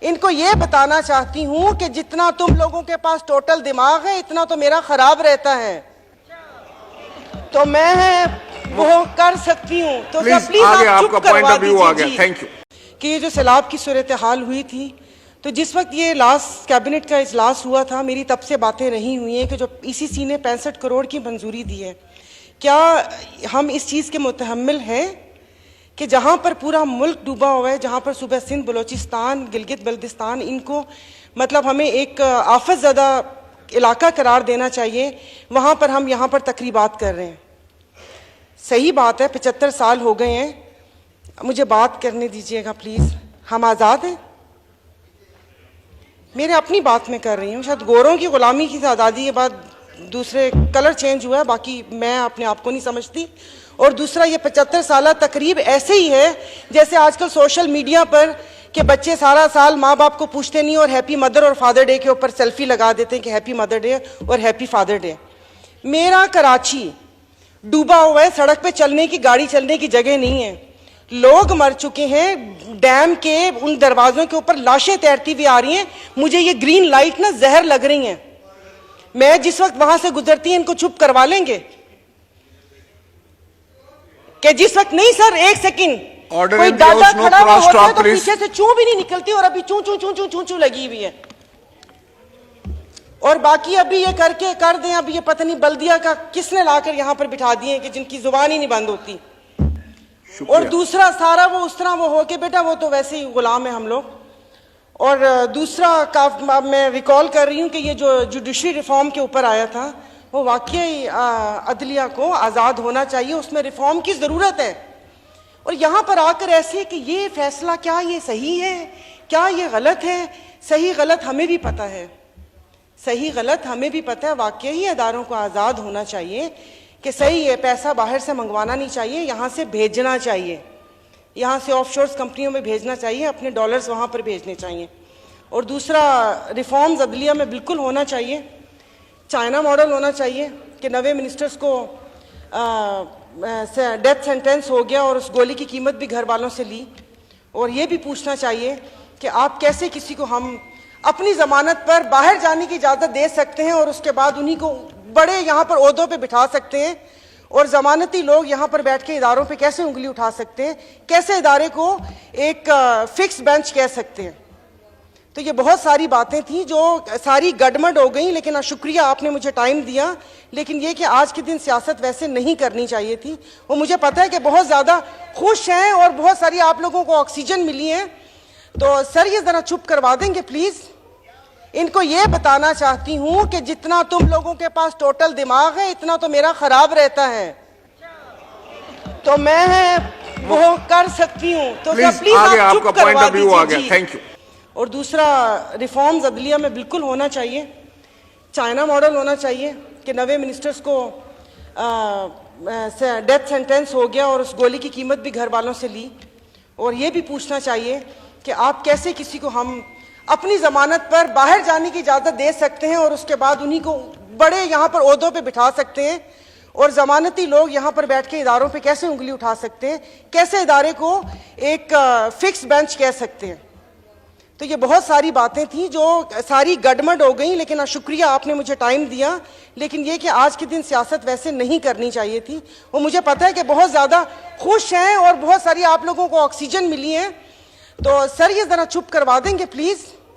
इनको ये बताना चाहती हूं कि जितना तुम लोगों के पास टोटल दिमाग है इतना तो मेरा खराब रहता है, तो मैं वो कर सकती हूं। तो प्लीज आप चुप करवा दीजिए। Thank you. कि ये जो सैलाब की सूरत हाल हुई थी, तो जिस वक्त ये लास्ट कैबिनेट का इजलास हुआ था, मेरी तब से बातें रही हुई हैं कि जो ईसीसी ने 65 करोड़ की मंजूरी दी है, क्या हम इस चीज़ के मुतहम्मिल हैं कि जहाँ पर पूरा मुल्क डूबा हुआ है, जहाँ पर सूबा सिंध, बलोचिस्तान, गिलगित बल्तिस्तान, इनको मतलब हमें एक आफत ज़दा इलाका करार देना चाहिए, वहाँ पर हम यहाँ पर तकरीबात कर रहे हैं। सही बात है, 75 साल हो गए हैं, मुझे बात करने दीजिएगा प्लीज़। हम आज़ाद हैं, मेरे अपनी बात में कर रही हूँ। शायद गोरों की ग़ुलामी की आज़ादी के बाद दूसरे कलर चेंज हुआ है, बाकी मैं अपने आप को नहीं समझती। और दूसरा, ये 75 साल तकरीब ऐसे ही है जैसे आजकल सोशल मीडिया पर कि बच्चे सारा साल माँ बाप को पूछते नहीं और हैप्पी मदर और फादर डे के ऊपर सेल्फी लगा देते हैं कि हैप्पी मदर डे और हैप्पी फादर डे। मेरा कराची डूबा हुआ है, सड़क पे चलने की, गाड़ी चलने की जगह नहीं है, लोग मर चुके हैं, डैम के उन दरवाजों के ऊपर लाशें तैरती हुई आ रही हैं। मुझे ये ग्रीन लाइट ना जहर लग रही हैं। मैं जिस वक्त वहां से गुजरती है, इनको चुप करवा लेंगे कि जिस वक्त नहीं सर, एक सेकंड, कोई दादा खड़ा हुआ होता है तो पीछे से चू भी नहीं निकलती, और अभी चू चू चू चू चू चू लगी हुई है। और बाकी अभी ये करके कर दें, अभी ये पता नहीं बल्दिया का किसने लाकर यहां पर बिठा दिए कि जिनकी जुबान ही नहीं बंद होती। और दूसरा सारा वो उस तरह वो हो के बेटा वो तो वैसे ही गुलाम है हम लोग। और दूसरा मैं रिकॉल कर रही हूँ कि ये जो जुडिशरी रिफॉर्म के ऊपर आया था, वो वाकई अदलिया को आज़ाद होना चाहिए, उसमें रिफॉर्म की ज़रूरत है। और यहाँ पर आकर ऐसे कि ये फैसला क्या ये सही है, क्या ये गलत है, सही गलत हमें भी पता है, सही गलत हमें भी पता है। वाकई अदारों को आज़ाद होना चाहिए कि सही है, पैसा बाहर से मंगवाना नहीं चाहिए, यहाँ से भेजना चाहिए, यहाँ से ऑफशोर्स कंपनियों में भेजना चाहिए, अपने डॉलर्स वहाँ पर भेजने चाहिए। और दूसरा, रिफॉर्म्स अदलिया में बिल्कुल होना चाहिए, चाइना मॉडल होना चाहिए कि 90 मिनिस्टर्स को डेथ सेंटेंस हो गया और उस गोली की कीमत भी घर वालों से ली। और ये भी पूछना चाहिए कि आप कैसे किसी को हम अपनी ज़मानत पर बाहर जाने की इजाज़त दे सकते हैं और उसके बाद उन्हीं को बड़े यहाँ पर ओहदों पे बिठा सकते हैं, और ज़मानती लोग यहाँ पर बैठ के इदारों पे कैसे उंगली उठा सकते हैं, कैसे इदारे को एक फिक्स बेंच कह सकते हैं। तो ये बहुत सारी बातें थी जो सारी गड़बड़ हो गई, लेकिन शुक्रिया आपने मुझे टाइम दिया। लेकिन ये कि आज के दिन सियासत वैसे नहीं करनी चाहिए थी। वो मुझे पता है कि बहुत ज़्यादा खुश हैं और बहुत सारी आप लोगों को ऑक्सीजन मिली है, तो सर ये ज़रा चुप करवा देंगे प्लीज़। इनको ये बताना चाहती हूं कि जितना तुम लोगों के पास टोटल दिमाग है इतना तो मेरा खराब रहता है, तो मैं वो कर सकती हूं। तो प्लीज आप चुप करवा दीजिए। Thank you. और दूसरा, रिफॉर्म्स अदलिया में बिल्कुल होना चाहिए, चाइना मॉडल होना चाहिए कि 90 मिनिस्टर्स को डेथ सेंटेंस हो गया और उस गोली की कीमत भी घर वालों से ली। और ये भी पूछना चाहिए कि आप कैसे किसी को हम अपनी ज़मानत पर बाहर जाने की इजाज़त दे सकते हैं और उसके बाद उन्हीं को बड़े यहाँ पर ओहदों पे बिठा सकते हैं, और ज़मानती लोग यहाँ पर बैठ के इदारों पे कैसे उंगली उठा सकते हैं, कैसे इदारे को एक फिक्स बेंच कह सकते हैं। तो ये बहुत सारी बातें थी जो सारी गड़बड़ हो गई, लेकिन शुक्रिया आपने मुझे टाइम दिया। लेकिन ये कि आज के दिन सियासत वैसे नहीं करनी चाहिए थी। वो मुझे पता है कि बहुत ज़्यादा खुश हैं और बहुत सारी आप लोगों को ऑक्सीजन मिली है, तो सर ये ज़रा चुप करवा देंगे प्लीज़।